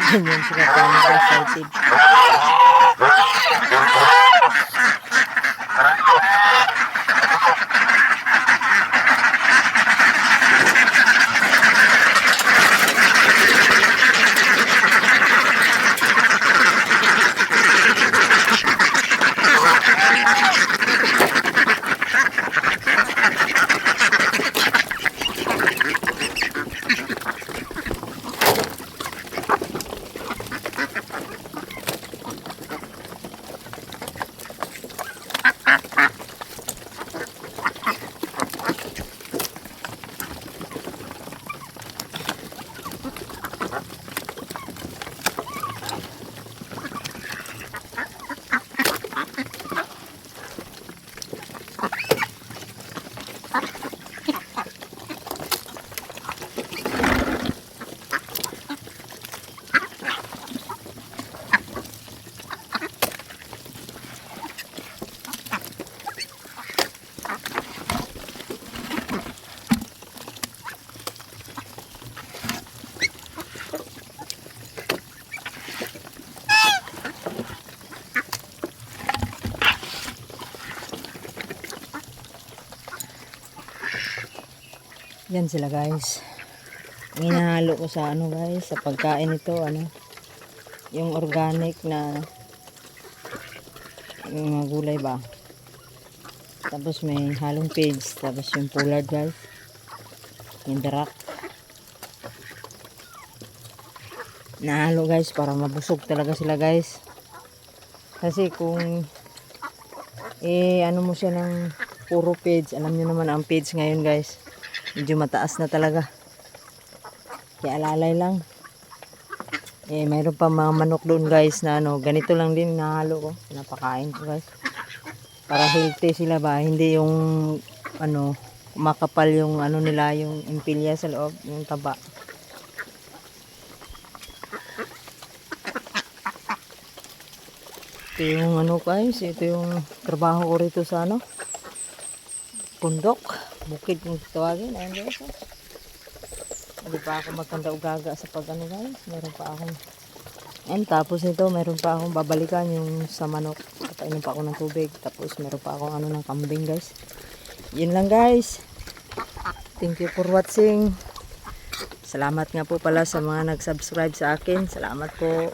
Ganyan sila paano excited. Yan sila guys. Ang hinahalo ko sa ano guys, sa pagkain ito, ano, yung organic na yung mga gulay ba. Tapos may halong pigs, tapos yung pollard guys. Yung darak. Nahalo guys para mabusog talaga sila guys. Kasi kung ano mo siya ng puro pigs, alam niyo naman ang pigs ngayon guys. Medyo mataas na talaga. Kaya alalay lang. Mayroon pa mga manok doon guys na ano, ganito lang din nahalo ko. Pinapakain ko guys. Para healthy sila ba, hindi yung ano, makapal yung ano nila, yung impilya sa loob, yung taba. Ito yung ano guys, ito yung trabaho ko rito sa ano, bundok, bukid kung tawagin. Ayun guys. Hindi pa ako magkanda ugaga sa pag ano guys. Meron pa akong tapos nito meron pa akong babalikan yung sa manok. Painom pa ako ng tubig. Tapos meron pa akong ano ng kambing guys. Yun lang guys. Thank you for watching. Salamat nga po pala sa mga nag-subscribe sa akin. Salamat po.